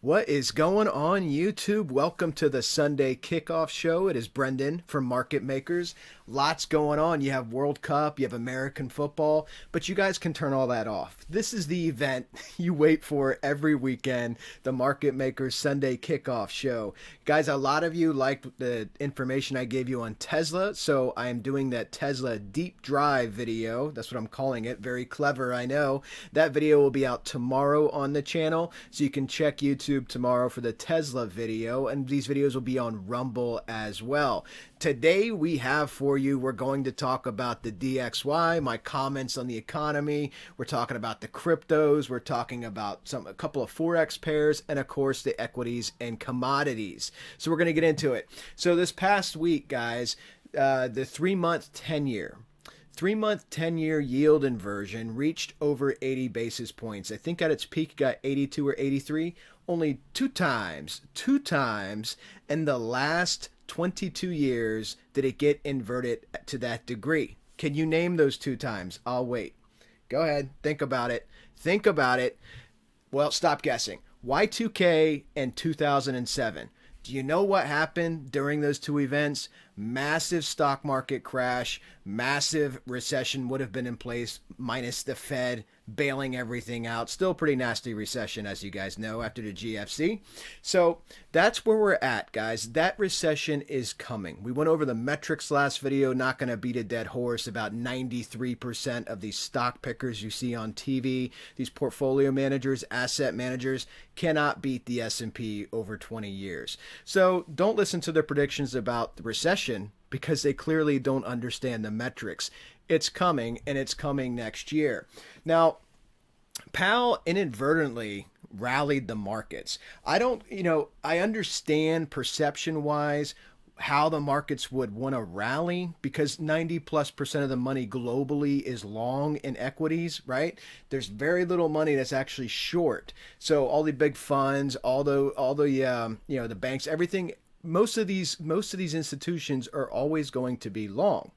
What is going on YouTube? Welcome to the Sunday Kickoff Show. It is Brendan from Market Makers. Lots going on. You have World Cup, you have American football, but you guys can turn all that off. This is the event you wait for every weekend, the Market Makers Sunday Kickoff Show. Guys, a lot of you liked the information I gave you on Tesla, so I am doing that Tesla deep dive video. That's what I'm calling it. Very clever, I know. That video will be out tomorrow on the channel, so you can check YouTube tomorrow for the Tesla video, and these videos will be on Rumble as well. Today we have for you, we're going to talk about the DXY, my comments on the economy. We're talking about the cryptos. We're talking about a couple of Forex pairs, and of course the equities and commodities. So we're going to get into it. So this past week, guys, the 3-month 10-year. 3-month 10-year yield inversion reached over 80 basis points. I think at its peak it got 82 or 83. Only two times in the last 22 years did it get inverted to that degree. Can you name those two times? I'll wait. Go ahead. Think about it. Well, stop guessing. Y2K and 2007. Do you know what happened during those two events? Massive stock market crash, massive recession would have been in place, minus the Fed bailing everything out. Still pretty nasty recession, as you guys know, after the GFC. So that's where we're at, guys. That recession is coming. We went over the metrics last video, not going to beat a dead horse. About 93% of these stock pickers you see on TV, these portfolio managers, asset managers, cannot beat the S&P over 20 years. So don't listen to their predictions about the recession, because they clearly don't understand the metrics. It's coming, and it's coming next year. Now, Powell inadvertently rallied the markets. I understand perception-wise how the markets would want to rally, because 90+% of the money globally is long in equities, right? There's very little money that's actually short. So all the big funds, all the banks, everything, most of these institutions are always going to be long.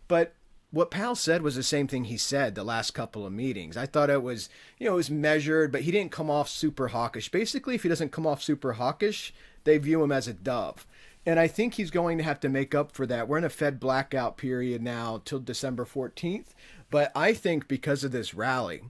But what Powell said was the same thing he said the last couple of meetings. I thought it was, it was measured, but he didn't come off super hawkish. Basically, if he doesn't come off super hawkish, they view him as a dove. And I think he's going to have to make up for that. We're in a Fed blackout period now till December 14th. But I think because of this rally,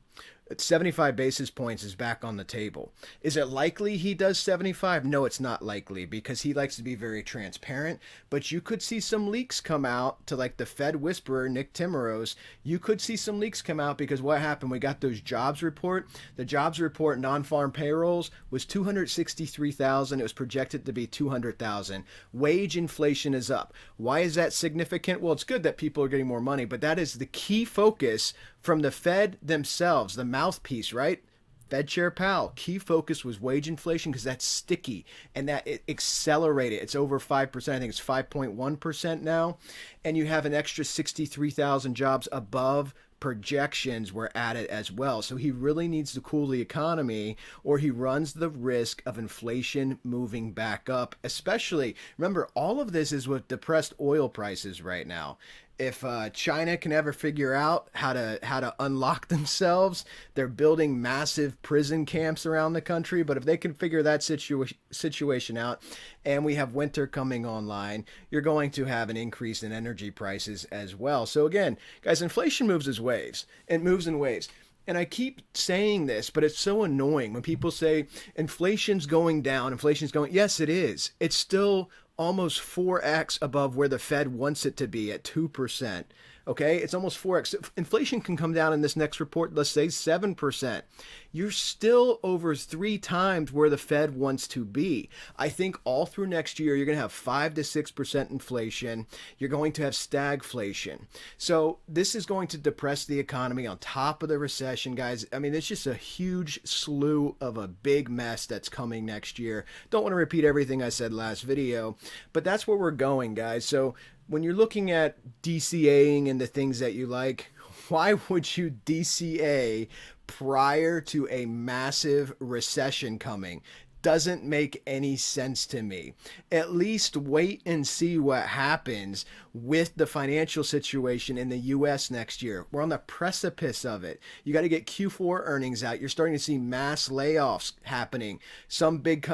75 basis points is back on the table. Is it likely he does 75? No, it's not likely, because he likes to be very transparent. But you could see some leaks come out to, like, the Fed whisperer, Nick Timiraos. You could see some leaks come out, because what happened? We got those jobs report. The jobs report non-farm payrolls was 263,000. It was projected to be 200,000. Wage inflation is up. Why is that significant? Well, it's good that people are getting more money, but that is the key focus from the Fed themselves, the mouthpiece, right? Fed Chair Powell, key focus was wage inflation, because that's sticky, and that it accelerated. It's over 5%. I think it's 5.1% now. And you have an extra 63,000 jobs above projections were added as well. So he really needs to cool the economy, or he runs the risk of inflation moving back up. Especially, remember, all of this is with depressed oil prices right now. If China can ever figure out how to unlock themselves, they're building massive prison camps around the country. But if they can figure that situation out, and we have winter coming online, you're going to have an increase in energy prices as well. So again, guys, inflation moves as waves. It moves in waves. And I keep saying this, but it's so annoying when people say inflation's going down, inflation's going. Yes, it is. It's still almost 4x above where the Fed wants it to be at 2%. Okay, it's almost 4x. Inflation can come down in this next report, let's say 7%. You're still over 3 times where the Fed wants to be. I think all through next year, you're going to have 5 to 6% inflation. You're going to have stagflation. So this is going to depress the economy on top of the recession, guys. I mean, it's just a huge slew of a big mess that's coming next year. Don't want to repeat everything I said last video, but that's where we're going, guys. So when you're looking at DCAing and the things that you like, why would you DCA prior to a massive recession coming? doesn't make any sense to me. At least wait and see what happens with the financial situation in the US next year. We're on the precipice of it. You got to get Q4 earnings out. You're starting to see mass layoffs happening. Some big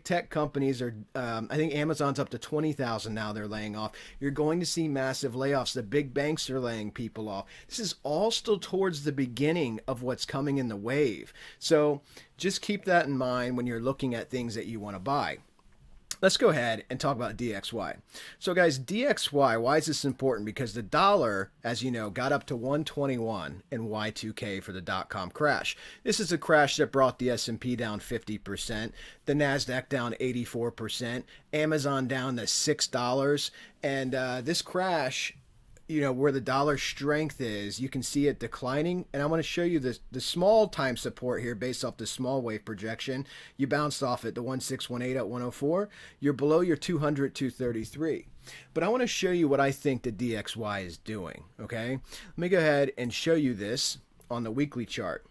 tech companies are, I think Amazon's up to 20,000 now they're laying off. You're going to see massive layoffs. The big banks are laying people off. This is all still towards the beginning of what's coming in the wave. So just keep that in mind when you're looking at things that you want to buy. Let's go ahead and talk about DXY. So guys, DXY, why is this important? Because the dollar, as you know, got up to 121 in Y2K for the dot-com crash. This is a crash that brought the S&P down 50%, the NASDAQ down 84%, Amazon down to $6, and this crash, you know, where the dollar strength is, you can see it declining. And I want to show you the small time support here based off the small wave projection. You bounced off at the 1618 at 104. You're below your 200, 233. But I want to show you what I think the DXY is doing, okay? Let me go ahead and show you this on the weekly chart.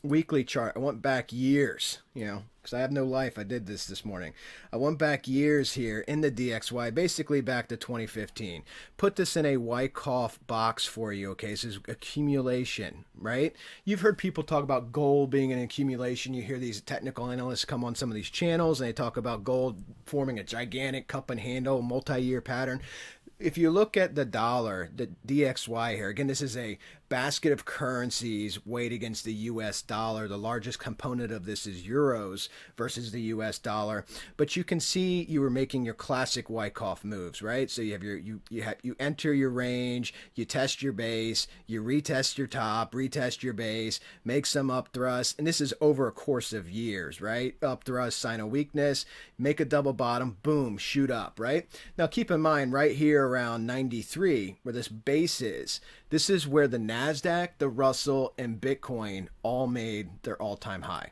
Weekly chart. I went back years, you know, because I have no life. I did this morning. I went back years here in the DXY, basically back to 2015. Put this in a Wyckoff box for you, okay? This is accumulation, right? You've heard people talk about gold being an accumulation. You hear these technical analysts come on some of these channels and they talk about gold forming a gigantic cup and handle, multi-year pattern. If you look at the dollar, the DXY here, again, this is a basket of currencies weighed against the US dollar. The largest component of this is euros versus the US dollar. But you can see you were making your classic Wyckoff moves, right? So you have you enter your range, you test your base, you retest your top, retest your base, make some up thrust, and this is over a course of years, right? Up thrust, sign of weakness, make a double bottom, boom, shoot up, right? Now keep in mind right here around 93 where this base is, this is where the NASDAQ, the Russell, and Bitcoin all made their all-time high.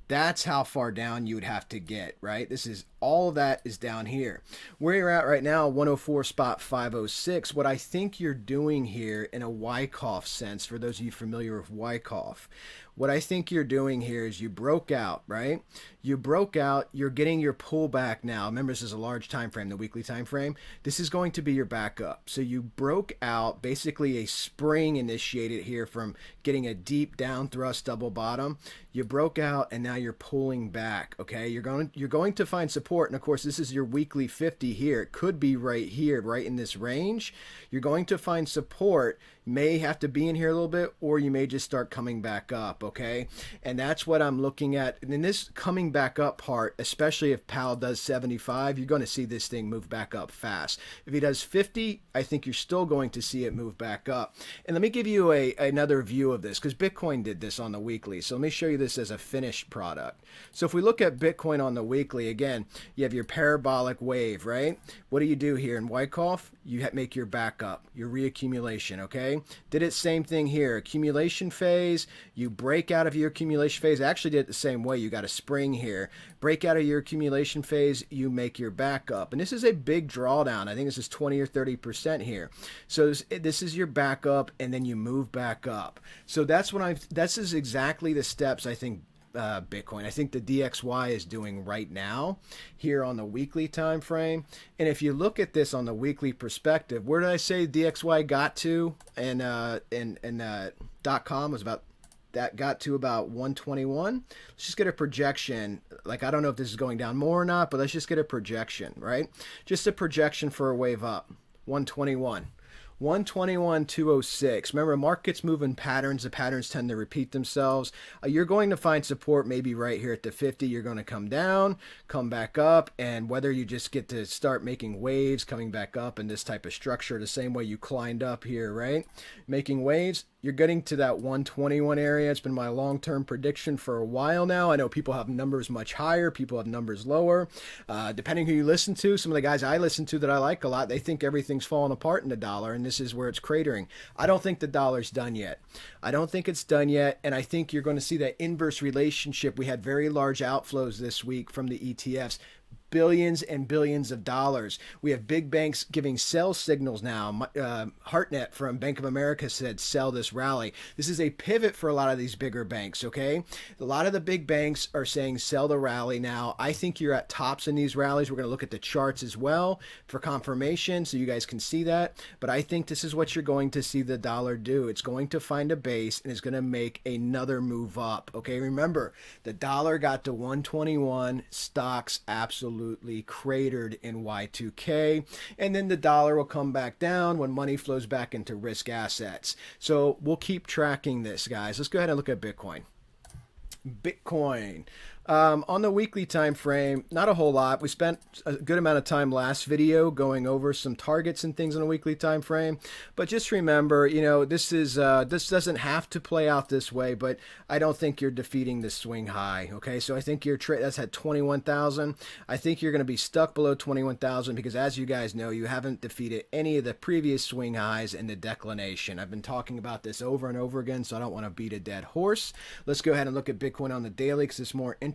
That's how far down you would have to get, right? This is all of that is down here. Where you're at right now, 104 spot 506. What I think you're doing here in a Wyckoff sense, for those of you familiar with Wyckoff, what I think you're doing here is you broke out, right? You broke out, you're getting your pullback now. Remember, this is a large time frame, the weekly time frame. This is going to be your backup. So you broke out, basically a spring initiated here from getting a deep down thrust double bottom. You broke out and now you're pulling back, okay? You're going to find support, and of course this is your weekly 50 here. It could be right here, right in this range. You're going to find support. You may have to be in here a little bit, or you may just start coming back up, okay? And that's what I'm looking at. And in this coming back up part, especially if Powell does 75, you're going to see this thing move back up fast. If he does 50, I think you're still going to see it move back up. And let me give you another view of this, because Bitcoin did this on the weekly. So let me show you this as a finished product. So if we look at Bitcoin on the weekly, again, you have your parabolic wave, right? What do you do here in Wyckoff? You make your backup, your reaccumulation, okay? Did it same thing here, accumulation phase, you break out of your accumulation phase. I actually did it the same way. You got a spring here, break out of your accumulation phase, you make your backup. And this is a big drawdown. I think this is 20 or 30% here. So this is your backup, and then you move back up. So that's what this is exactly the steps I think Bitcoin, I think the DXY is doing right now here on the weekly time frame. And if you look at this on the weekly perspective, where did I say DXY got to? And .com was about, that got to about 121. Let's just get a projection. Like, I don't know if this is going down more or not, but let's just get a projection, right? Just a projection for a wave up. 121. 121.206. Remember, markets move in patterns. The patterns tend to repeat themselves. You're going to find support maybe right here at the 50. You're going to come down, come back up, and whether you just get to start making waves, coming back up in this type of structure, the same way you climbed up here, right? Making waves. You're getting to that 121 area. It's been my long-term prediction for a while now. I know people have numbers much higher. People have numbers lower. Depending who you listen to, some of the guys I listen to that I like a lot, they think everything's falling apart in the dollar, and this is where it's cratering. I don't think the dollar's done yet. I don't think it's done yet, and I think you're going to see that inverse relationship. We had very large outflows this week from the ETFs. billions and billions of dollars. We have big banks giving sell signals now. Hartnett from Bank of America said sell this rally. This is a pivot for a lot of these bigger banks, okay? A lot of the big banks are saying sell the rally now. I think you're at tops in these rallies. We're going to look at the charts as well for confirmation so you guys can see that. But I think this is what you're going to see the dollar do. It's going to find a base and it's going to make another move up, okay? Remember, the dollar got to 121. Stocks absolutely cratered in Y2K. And then the dollar will come back down when money flows back into risk assets. So we'll keep tracking this, guys. Let's go ahead and look at Bitcoin. On the weekly time frame, not a whole lot. We spent a good amount of time last video going over some targets and things on a weekly time frame. But just remember, you know, this doesn't have to play out this way, but I don't think you're defeating the swing high. Okay, so I think your trade that's at 21,000. I think you're going to be stuck below 21,000 because, as you guys know, you haven't defeated any of the previous swing highs in the declination. I've been talking about this over and over again, so I don't want to beat a dead horse. Let's go ahead and look at Bitcoin on the daily because it's more interesting.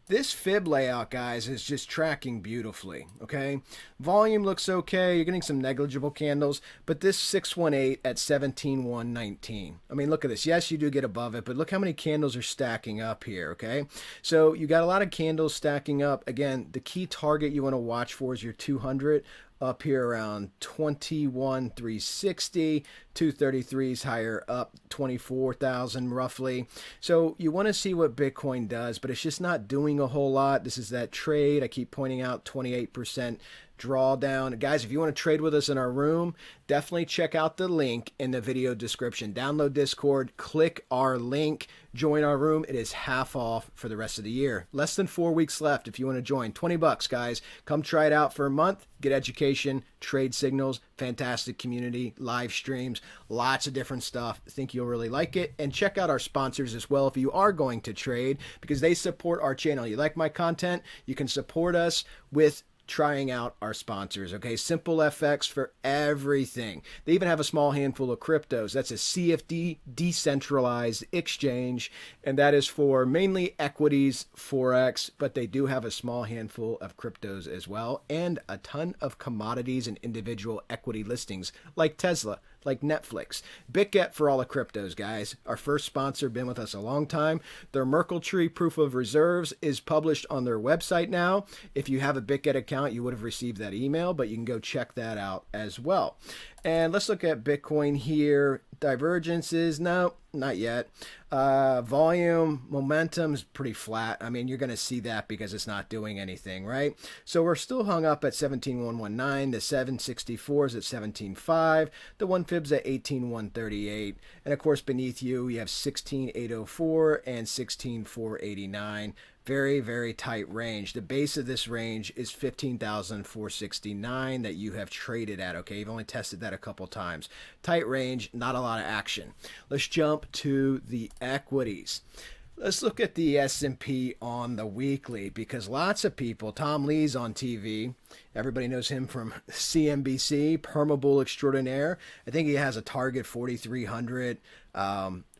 This fib layout, guys, is just tracking beautifully, okay? Volume looks okay. You're getting some negligible candles, but this 618 at 17,119. I mean, look at this. Yes, you do get above it, but look how many candles are stacking up here, okay? So you got a lot of candles stacking up. Again, the key target you want to watch for is your 200 up here around 21,360. 233 is higher up, 24,000 roughly. So you want to see what Bitcoin does, but it's just not doing a whole lot. This is that trade I keep pointing out, 28% drawdown. Guys, if you want to trade with us in our room, definitely check out the link in the video description. Download Discord, click our link, join our room. It is half off for the rest of the year. Less than 4 weeks left if you want to join. $20, guys. Come try it out for a month. Get education, trade signals, fantastic community, live streams, lots of different stuff. I think you'll really like it. And check out our sponsors as well if you are going to trade, because they support our channel. You like my content? You can support us with trying out our sponsors, okay? SimpleFX for everything. They even have a small handful of cryptos. That's a CFD decentralized exchange, and that is for mainly equities, Forex, but they do have a small handful of cryptos as well, and a ton of commodities and individual equity listings like Tesla, like Netflix. BITGET for all the cryptos, guys. Our first sponsor, been with us a long time. Their Merkle Tree Proof of Reserves is published on their website now. If you have a BITGET account, you would have received that email, but you can go check that out as well. And let's look at Bitcoin here. Divergences, no, not yet. Volume, momentum's pretty flat. I mean, you're going to see that because it's not doing anything, right? So we're still hung up at 17,119. The 764 is at 17,5. The 1 fib's at 18,138. And of course, beneath you, you have 16,804 and 16,489. Very, very tight range. The base of this range is 15,469 that you have traded at, okay? You've only tested that a couple times. Tight range, not a lot of action. Let's jump to the equities. Let's look at the S&P on the weekly, because lots of people, Tom Lee's on TV. Everybody knows him from CNBC, Permabull Extraordinaire. I think he has a target 4,300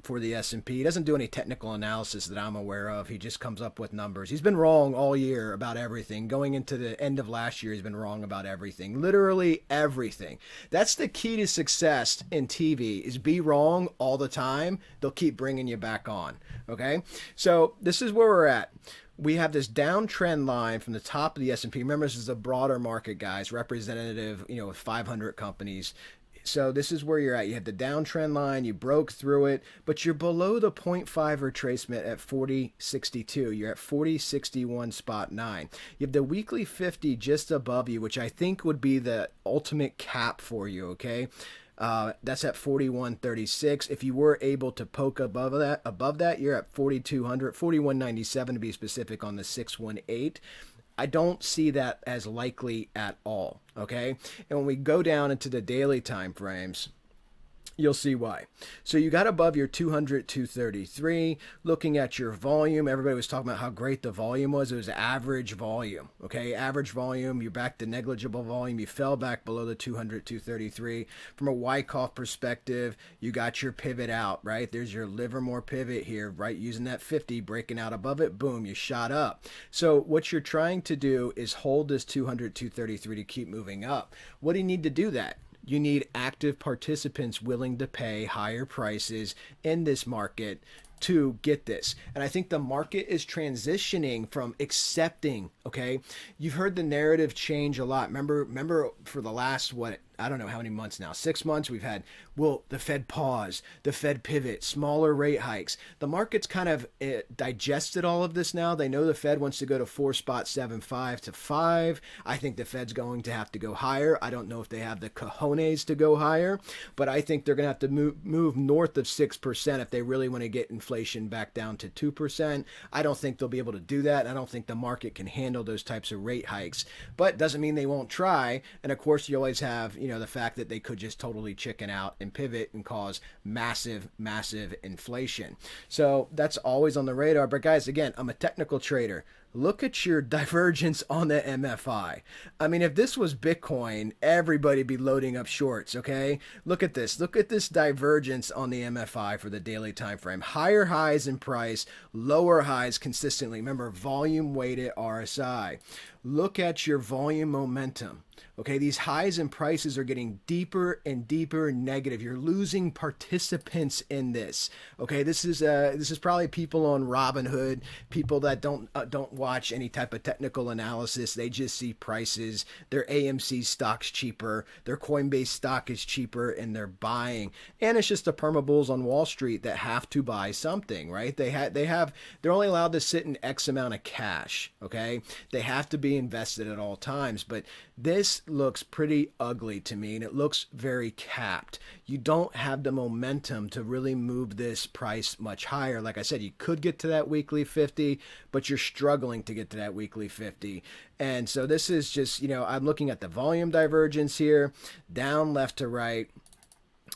for the S&P. He doesn't do any technical analysis that I'm aware of. He just comes up with numbers. He's been wrong all year about everything. Going into the end of last year, he's been wrong about everything. Literally everything. That's the key to success in TV, is be wrong all the time. They'll keep bringing you back on. Okay? So this is where we're at. We have this downtrend line from the top of the S&P. Remember, this is a broader market, guys, representative, with 500 companies. So this is where you're at. You have the downtrend line. You broke through it, but you're below the 0.5 retracement at 40.62. You're at 40.61.9. You have the weekly 50 just above you, which I think would be the ultimate cap for you, okay? That's at 41.36. If you were able to poke above that, you're at 4,200, 41.97 to be specific on the 618. I don't see that as likely at all, okay? And when we go down into the daily time frames, You'll see why. So you got above your 200, 233. Looking at your volume, everybody was talking about how great the volume was. It was average volume, okay? Average volume, you're back to negligible volume. You fell back below the 200, 233. From a Wyckoff perspective, you got your pivot out, right? There's your Livermore pivot here, right? Using that 50, breaking out above it, boom, you shot up. So what you're trying to do is hold this 200, 233 to keep moving up. What do you need to do that? You need active participants willing to pay higher prices in this market to get this. And I think the market is transitioning from accepting, okay? You've heard the narrative change a lot. Remember for the last, I don't know how many months now, 6 months, we've had, will the Fed pause, the Fed pivot, smaller rate hikes. The market's kind of digested all of this now. They know the Fed wants to go to 4.75 to 5. I think the Fed's going to have to go higher. I don't know if they have the cojones to go higher, but I think they're going to have to move north of 6% if they really want to get inflation back down to 2%. I don't think they'll be able to do that. I don't think the market can handle those types of rate hikes, but doesn't mean they won't try. And of course, you always have, the fact that they could just totally chicken out and pivot and cause massive inflation. So that's always on the radar. But guys, again, I'm a technical trader. Look at your divergence on the MFI. I mean, if this was Bitcoin, everybody'd be loading up shorts, okay? Look at this. Look at this divergence on the MFI for the daily time frame. Higher highs in price, lower highs consistently. Remember, volume weighted RSI. Look at your volume momentum. Okay, these highs and prices are getting deeper and deeper negative. You're losing participants in this. Okay, this is probably people on Robinhood, people that don't watch any type of technical analysis. They just see prices. Their AMC stock's cheaper, their Coinbase stock is cheaper, and they're buying. And it's just the perma bulls on Wall Street that have to buy something, right? They're only allowed to sit in X amount of cash. Okay, they have to be invested at all times, but this looks pretty ugly to me, and it looks very capped. You don't have the momentum to really move this price much higher. Like I said, you could get to that weekly 50, but you're struggling to get to that weekly 50. And so this is just, I'm looking at the volume divergence here, down left to right.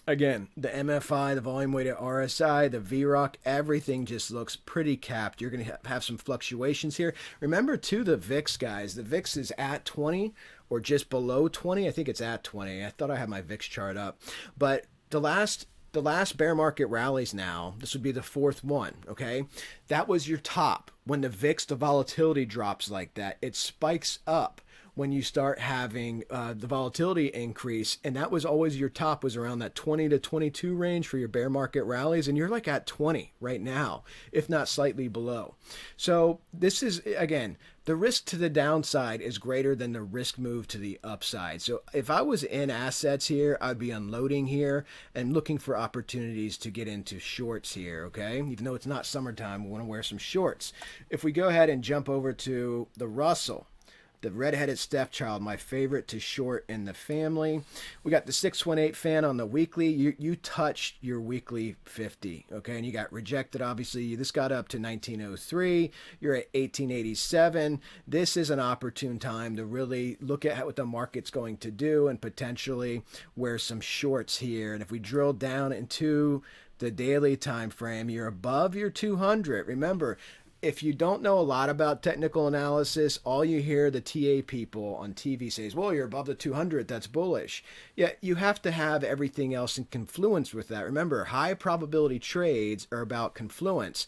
Again, the MFI, the volume weighted RSI, the VROC, everything just looks pretty capped. You're going to have some fluctuations here. Remember, too, the VIX, guys. The VIX is at 20 or just below 20. I think it's at 20. I thought I had my VIX chart up. But the last bear market rallies now, this would be the fourth one, okay? That was your top. When the VIX, the volatility drops like that, it spikes up when you start having the volatility increase. And that was always your top, was around that 20 to 22 range for your bear market rallies. And you're like at 20 right now, if not slightly below. So this is, again, the risk to the downside is greater than the risk move to the upside. So if I was in assets here, I'd be unloading here and looking for opportunities to get into shorts here, okay? Even though it's not summertime, we want to wear some shorts. If we go ahead and jump over to the Russell, the red-headed stepchild, my favorite to short in the family. We got the 618 fan on the weekly. You touched your weekly 50, okay? And you got rejected, obviously. This got up to 1903. You're at 1887. This is an opportune time to really look at what the market's going to do and potentially wear some shorts here. And if we drill down into the daily time frame, you're above your 200. Remember, if you don't know a lot about technical analysis, all you hear the TA people on TV say is, well, you're above the 200, that's bullish. Yeah, you have to have everything else in confluence with that. Remember, high probability trades are about confluence.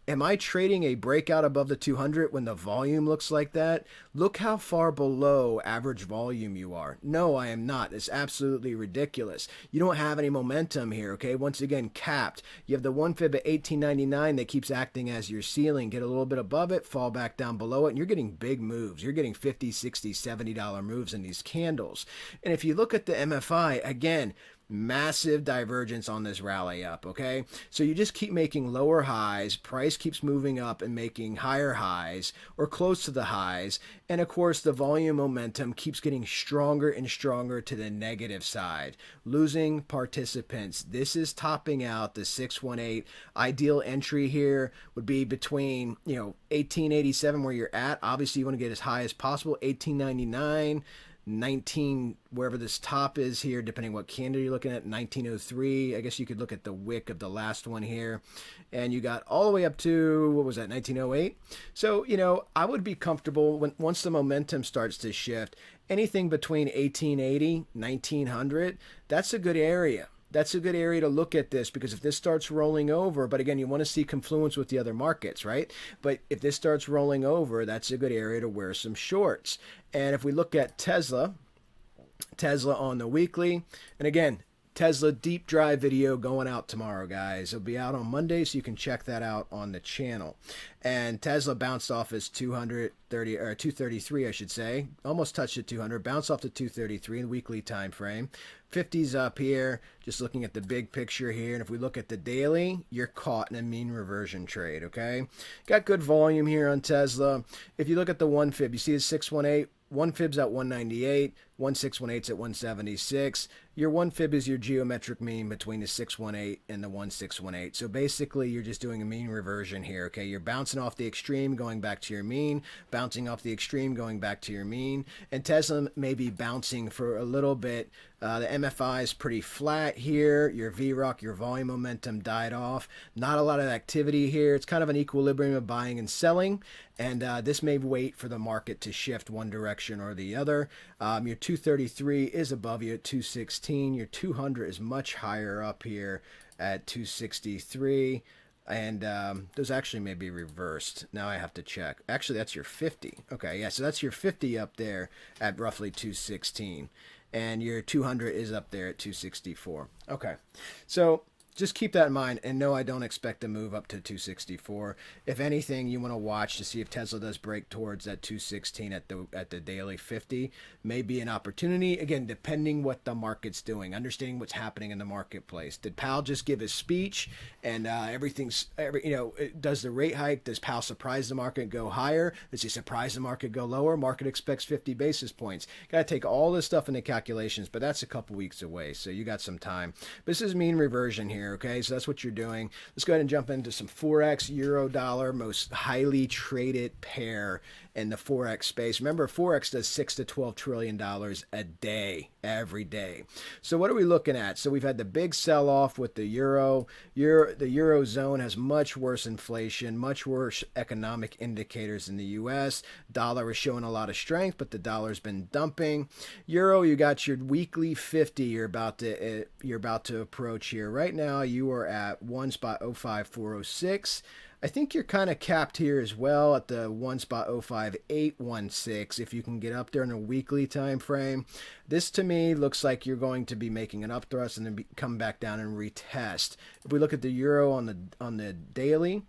Am I trading a breakout above the 200 when the volume looks like that? Look how far below average volume you are. No, I am not. It's absolutely ridiculous. You don't have any momentum here, okay? Once again, capped. You have the 1 fib at 18.99 that keeps acting as your ceiling. Get a little bit above it, fall back down below it, and you're getting big moves. You're getting $50, $60, $70 moves in these candles. And if you look at the MFI, again, massive divergence on this rally up, okay? So you just keep making lower highs, price keeps moving up and making higher highs or close to the highs, and of course the volume momentum keeps getting stronger and stronger to the negative side, losing participants. This is topping out the 618. Ideal entry here would be between 1887 where you're at. Obviously you want to get as high as possible, 1899. 19, wherever this top is here, depending what candle you're looking at, 1903. I guess you could look at the wick of the last one here. And you got all the way up to, what was that, 1908? So, I would be comfortable once the momentum starts to shift, anything between 1880, 1900, that's a good area. That's a good area to look at this, because if this starts rolling over, but again, you want to see confluence with the other markets, right? But if this starts rolling over, that's a good area to wear some shorts. And if we look at Tesla on the weekly, and again, Tesla deep dive video going out tomorrow, guys. It'll be out on Monday, so you can check that out on the channel. And Tesla bounced off as 230 or 233, I should say. Almost touched at 200. Bounced off to 233 in the weekly time frame. 50's up here. Just looking at the big picture here. And if we look at the daily, you're caught in a mean reversion trade. Okay, got good volume here on Tesla. If you look at the 1 fib, you see the 618. 1 fib's at 198, 1618's at 176. Your 1 fib is your geometric mean between the 618 and the 1618. So basically, you're just doing a mean reversion here, okay? You're bouncing off the extreme, going back to your mean, bouncing off the extreme, going back to your mean. And Tesla may be bouncing for a little bit. The MFI is pretty flat here. Your VROC, your volume momentum died off. Not a lot of activity here. It's kind of an equilibrium of buying and selling. And this may wait for the market to shift one direction or the other. Your 233 is above you at 216. Your 200 is much higher up here at 263. And those actually may be reversed. Now I have to check. Actually, that's your 50. Okay, yeah, so that's your 50 up there at roughly 216. And your 200 is up there at 264. Okay, so just keep that in mind, and no, I don't expect to move up to 264. If anything, you want to watch to see if Tesla does break towards that 216 at the daily 50. May be an opportunity, again, depending what the market's doing, understanding what's happening in the marketplace. Did Powell just give his speech and does the rate hike? Does Powell surprise the market, go higher? Does he surprise the market, go lower? Market expects 50 basis points. Got to take all this stuff into calculations, but that's a couple weeks away, so you got some time. This is mean reversion here. Okay, so that's what you're doing. Let's go ahead and jump into some Forex, Euro, Dollar, most highly traded pair in the Forex space. Remember, Forex does $6 to $12 trillion a day, every day. So what are we looking at? So we've had the big sell-off with the Euro. The Eurozone has much worse inflation, much worse economic indicators in the U.S. Dollar is showing a lot of strength, but the dollar's been dumping. Euro, you got your weekly 50 you're about to approach here. Right now, you are at 1.05406. I think you're kind of capped here as well at the 1.05816 if you can get up there in a weekly time frame. This to me looks like you're going to be making an up thrust and then come back down and retest. If we look at the euro on the daily,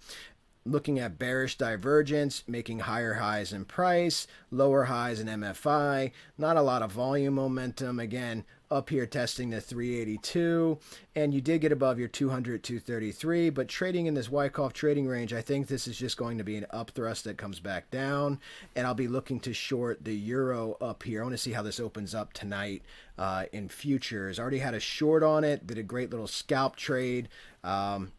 looking at bearish divergence, making higher highs in price, lower highs in MFI, not a lot of volume momentum. Again, up here testing the 382, and you did get above your 200, 233, but trading in this Wyckoff trading range, I think this is just going to be an up thrust that comes back down, and I'll be looking to short the euro up here. I want to see how this opens up tonight in futures. Already had a short on it, did a great little scalp trade,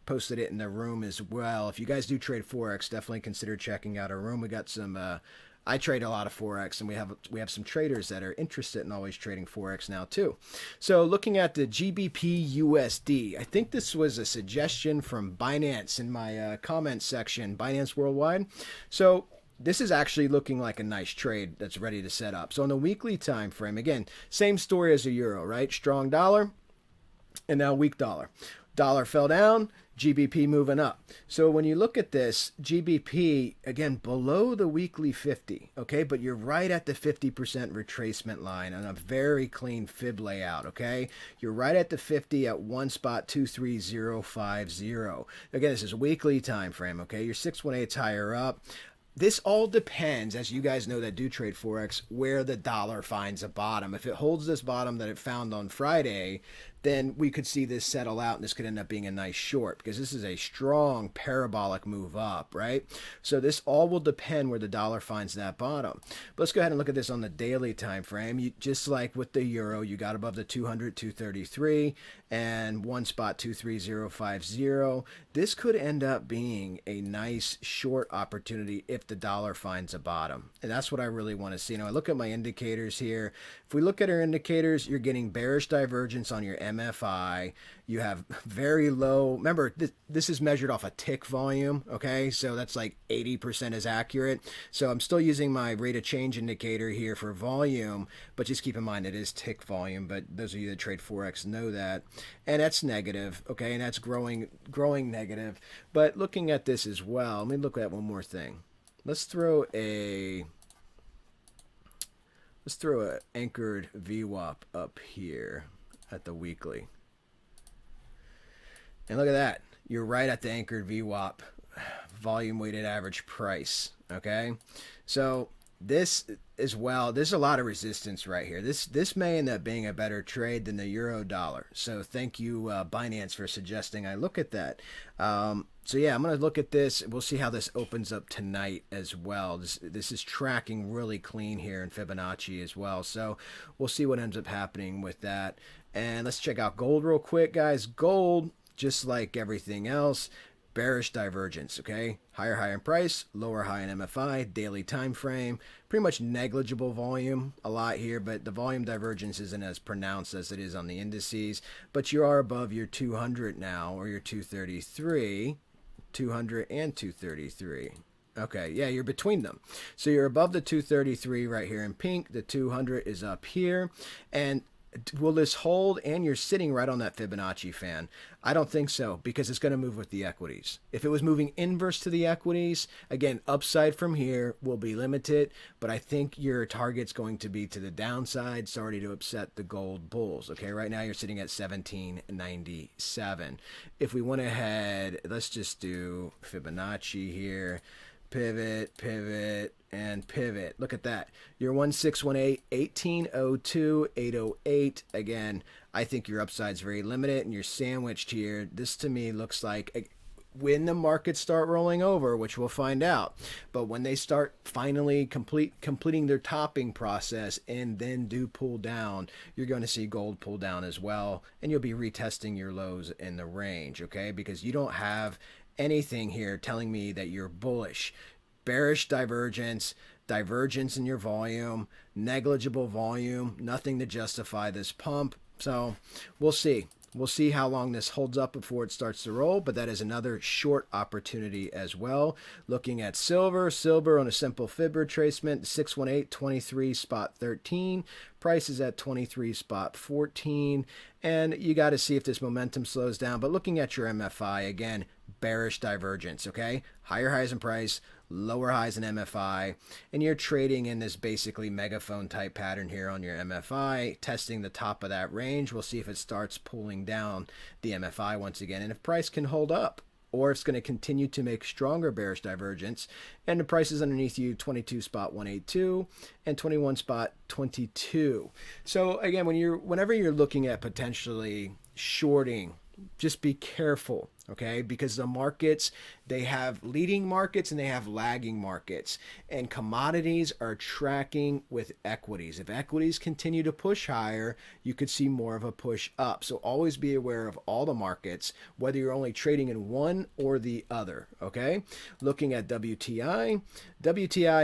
posted it in the room as well. If you guys do trade Forex, definitely consider checking out our room. We got some I trade a lot of Forex, and we have some traders that are interested in always trading Forex now too. So looking at the GBP USD, I think this was a suggestion from Binance in my comment section, Binance Worldwide. So this is actually looking like a nice trade that's ready to set up. So on the weekly time frame, again, same story as a euro, right? Strong dollar and now weak dollar. Dollar fell down, GBP moving up. So when you look at this, GBP, again, below the weekly 50, okay? But you're right at the 50% retracement line on a very clean fib layout, okay? You're right at the 50 at 1.23050. Again, this is weekly time frame, okay? Your 618's higher up. This all depends, as you guys know that do trade Forex, where the dollar finds a bottom. If it holds this bottom that it found on Friday, then we could see this settle out and this could end up being a nice short because this is a strong parabolic move up, right? So this all will depend where the dollar finds that bottom. But let's go ahead and look at this on the daily time frame. Just like with the euro, you got above the 200, 233 and one spot 23050. This could end up being a nice short opportunity if the dollar finds a bottom. And that's what I really want to see. Now I look at my indicators here. If we look at our indicators, you're getting bearish divergence on your MFI. You have very low, remember, this is measured off a tick volume, okay? So that's like 80% is accurate. So I'm still using my rate of change indicator here for volume, but just keep in mind it is tick volume, but those of you that trade Forex know that. And that's negative, okay? And that's growing negative. But looking at this as well, let me look at one more thing. Let's throw an anchored VWAP up here at the weekly. And look at that. You're right at the anchored VWAP, volume weighted average price. Okay. So this as well, there's a lot of resistance right here. This may end up being a better trade than the euro dollar. So thank you, Binance, for suggesting I look at that. So yeah, I'm going to look at this. We'll see how this opens up tonight as well. This is tracking really clean here in Fibonacci as well. So we'll see what ends up happening with that. And let's check out gold real quick, guys. Gold, just like everything else, bearish divergence, okay? Higher high in price, lower high in MFI, daily time frame, pretty much negligible volume, a lot here, but the volume divergence isn't as pronounced as it is on the indices, but you are above your 200 now, or your 233, 200 and 233. Okay, yeah, you're between them. So you're above the 233 right here in pink, the 200 is up here, and will this hold? And you're sitting right on that Fibonacci fan. I don't think so, because it's going to move with the equities. If it was moving inverse to the equities, again, upside from here will be limited, but I think your target's going to be to the downside. Sorry to upset the gold bulls. Okay, right now you're sitting at 1797. If we went ahead, let's just do Fibonacci here. Pivot, pivot, and pivot. Look at that. Your 1618, 1802, 808. Again, I think your upside's very limited and you're sandwiched here. This to me looks like when the markets start rolling over, which we'll find out, but when they start finally completing their topping process and then do pull down, you're going to see gold pull down as well, and you'll be retesting your lows in the range, okay? Because you don't have anything here telling me that you're bullish. Bearish divergence in your volume, negligible volume, nothing to justify this pump. So we'll see. We'll see how long this holds up before it starts to roll, but that is another short opportunity as well. Looking at silver on a simple fib retracement, 618, 23 spot 13. Price is at 23 spot 14. And you got to see if this momentum slows down. But looking at your MFI, again, bearish divergence, okay? Higher highs in price, lower highs in MFI, and you're trading in this basically megaphone type pattern here on your MFI, testing the top of that range. We'll see if it starts pulling down the MFI once again, and if price can hold up, or it's going to continue to make stronger bearish divergence, and the prices underneath you, 22 spot 182 and 21 spot 22. So again, whenever you're looking at potentially shorting, just be careful, okay? Because the markets, they have leading markets and they have lagging markets, and commodities are tracking with equities. If equities continue to push higher, you could see more of a push up. So always be aware of all the markets, whether you're only trading in one or the other, okay? Looking at WTI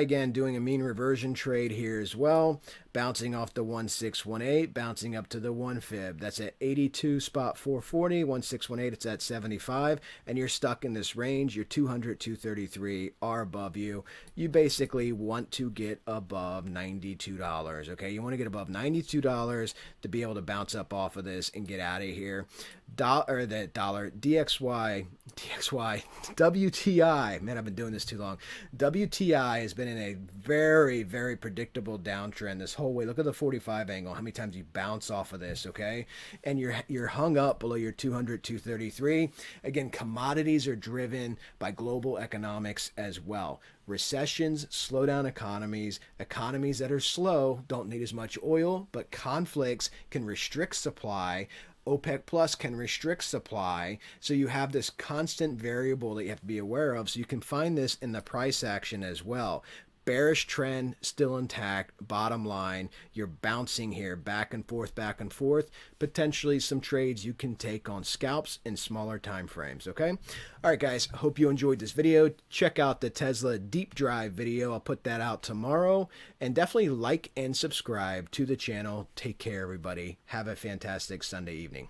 again doing a mean reversion trade here as well, bouncing off the 1618, bouncing up to the 1 fib. That's at 82 spot 440, 1618, it's at 75, and you're stuck in this range. Your 200, 233 are above you. You basically want to get above $92, okay? You want to get above $92 to be able to bounce up off of this and get out of here. DXY, WTI, man, I've been doing this too long. WTI has been in a very, very predictable downtrend this whole way. Look at the 45 angle, how many times you bounce off of this, okay? And you're hung up below your 200, 233. Again, commodities are driven by global economics as well. Recessions slow down economies. Economies that are slow don't need as much oil, but conflicts can restrict supply. OPEC Plus can restrict supply. So you have this constant variable that you have to be aware of. So you can find this in the price action as well. Bearish trend still intact. Bottom line, you're bouncing here back and forth, back and forth. Potentially some trades you can take on scalps in smaller time frames. Okay. All right, guys. Hope you enjoyed this video. Check out the Tesla deep dive video. I'll put that out tomorrow. And definitely like and subscribe to the channel. Take care, everybody. Have a fantastic Sunday evening.